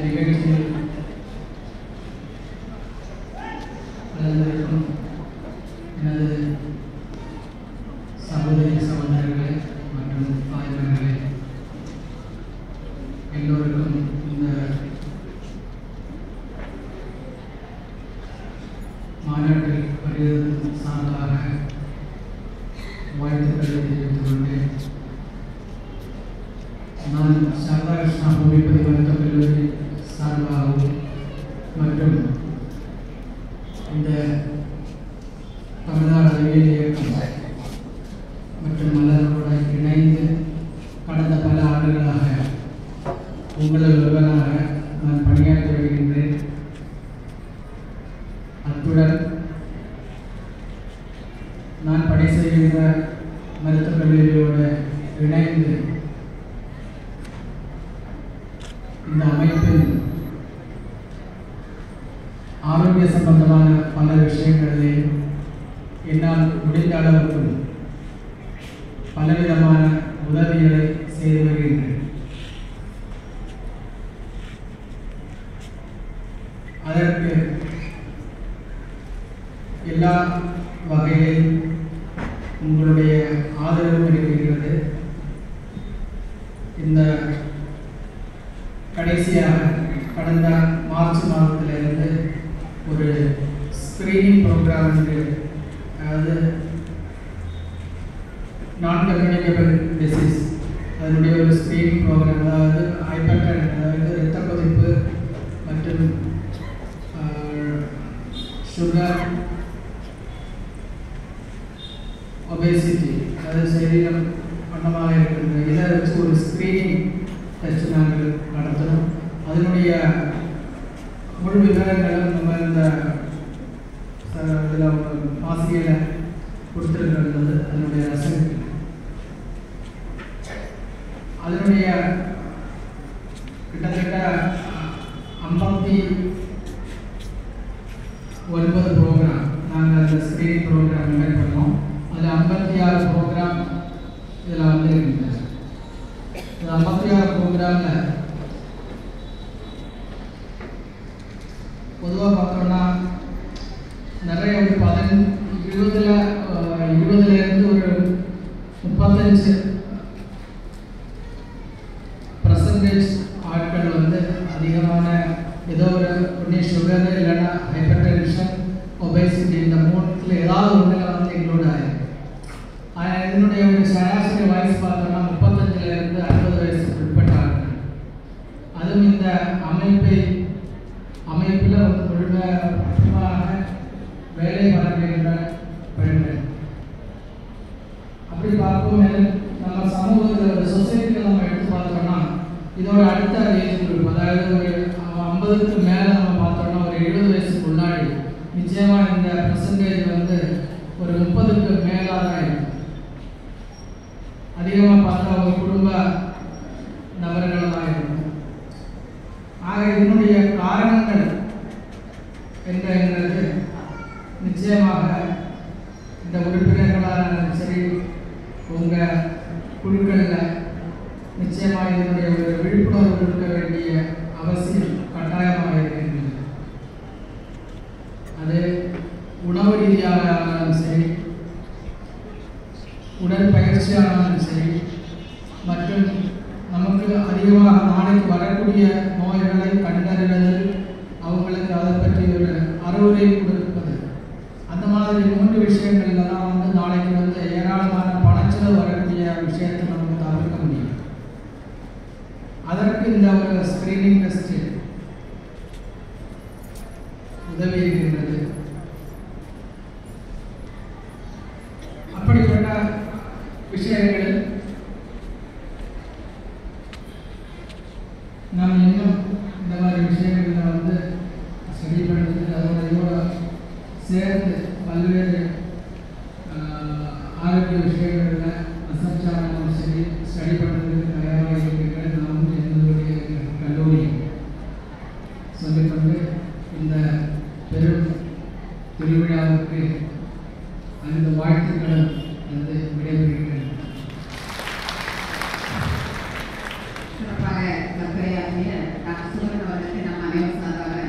நிகழ்ச்சியில் கலந்திருக்கும் எனது சகோதரி சகோதரர்களே மற்றும் தாய்மார்களே, எல்லோருக்கும் இந்த மாநாட்டில் வருவதற்கு சார்பாக வாழ்த்துக்களை தெரிவித்துக் கொண்டேன். நான் சாரதா கிருஷ்ணா ஹோமியோபதி மருத்துவக் கல்லூரி சார்பாகவும் மற்றும் இந்த தமிழ்நாடு அறிவியல் இயக்கம் மற்றும் மலரோடு இணைந்து கடந்த பல ஆண்டுகளாக உங்களில் ஒருவராக நான் பணியாற்றி வருகின்றேன். அத்துடன் நான் பணி செய்கின்ற மருத்துவக் கல்லூரியோடு இணைந்து இந்த அமைப்பில் ஆரோக்கிய சம்பந்தமான பல விஷயங்களிலே என்னால் முடிந்த அளவுக்கு பலவிதமான உதவிகளை செய்து வருகின்றேன். அதற்கு எல்லா வகையிலும் உங்களுடைய ஆதரவு இருக்கிறது. இந்த கடைசியாக கடந்த மார்ச் மாதத்திலிருந்து ஒரு ஸ்க்ரீனிங் ப்ரோக்ராம் என்று, அதாவது நான் கம்யூனிகபிள் டிசீஸ், அதனுடைய ஒரு ஸ்க்ரீனிங் ப்ரோக்ராம், அதாவது ஹைப்பர்டன், அதாவது இரத்த கொதிப்பு மற்றும் சுகர், ஒபேசிட்டி, அதாவது சரீரம் வண்ணமாக இருக்கின்ற இதை வச்சு ஒரு ஸ்க்ரீனிங் டெஸ்ட் நாங்கள் நடத்துகிறோம். அதனுடைய முழு விவரங்களும் நம்ம இந்த இதில் ஆசிரியரை கொடுத்துருக்கிறது. அதனுடைய ரசம் அதனுடைய கிட்டத்தட்ட 59 ப்ரோக்ராம் நாங்கள் அந்த ஸ்க்ரீனிங் ப்ரோக்ராம் மேற்கொள்ளோம். அதில் 56 ப்ரோக்ராம் இதில் வந்து இருக்கின்றன. இந்த 56 ப்ரோக்ராமில் பொதுவாக பார்த்தோம்னா நிறைய ஒரு 20-20லேருந்து ஒரு 35% ஆட்கள் வந்து அதிகமான ஏதோ ஒரு சுகர் இல்லைன்னா ஹைப்பர் டென்ஷன், ஒபேசிட்டி, இந்த மூணுத்தில் ஏதாவது ஒன்றில் வந்து எங்களோட இதனுடைய ஒரு சராசரி வயசு பார்த்தோம்னா 35லேருந்து 60 வயசுக்கு உட்பட்டார்கள். அதுவும் இந்த அமைப்பில் வந்து முழுமையாக வேலை பார்க்கின்ற பெண்கள். அப்படி பார்க்கும்போது நம்ம சமூகத்தில் ஒரு சொசைட்டியில் நம்ம எடுத்து பார்த்தோம்னா இதோட அடுத்த ஏஜ் குரூப், அதாவது ஒரு 50க்கு மேலே நம்ம பார்த்தோம்னா ஒரு 70 வயசுக்கு முன்னாடி நிச்சயமாக இந்த பர்சன்டேஜ் வந்து ஒரு 30க்கு மேலாக தான் இருக்கும். அதிகமாக பார்த்தா ஒரு குடும்ப நபர்கள் தான் இருக்கும். ஆக இதனுடைய காரணங்கள் என்னங்கிறது நிச்சயமாக இந்த உறுப்பினர்களான சரி உங்கள் குழுக்களில் நிச்சயமாக இதனுடைய ஒரு விழிப்புணர்வு கொடுக்க வேண்டிய அவசியம் கட்டாயமாக இருக்கின்றது. அது உணவு ரீதியானாலும் சரி, உடற்பயிற்சியானாலும் சரி, மற்றும் நமக்கு அதிகமாக நாளைக்கு வரக்கூடிய நோய்களை கண்டறிவதில் அவங்களுக்கு அதை பற்றி ஒரு அறிவுரை கொடுப்பது, அந்த மாதிரி 3 விஷயங்கள்ல தான் வந்து நாளைக்கு வந்து ஏராளமான பணச்செலவு வரக்கூடிய விஷயத்தை நமக்கு தவிர்க்க முடியும். அதற்கு இந்த ஒரு ஸ்க்ரீனிங் டெஸ்ட் உதவி இருக்கின்றது. அப்படிப்பட்ட விஷயங்கள் நாம் இன்னும் இந்த மாதிரி விஷயங்களில் வந்து ஸ்டடி பண்ணுறது, அதோட சேர்ந்து பல்வேறு ஆரோக்கிய விஷயங்களில் ரிசர்ச்சாலும் சரி ஸ்டடி பண்ணுறதுக்கு தயாராக இருக்கிற நாமும் எங்களுடைய கல்லூரி சொல்லிக்கொண்டு இந்த பெரும் திருவிழாவுக்கு அந்த வாழ்த்துக்கள் வந்து விடைபெறுகிறேன். சிறப்பாக கற்பனையாற்றிய டாக்டர் சுமன் அவர்களுக்கு நம் அனைவரும் சார்பாக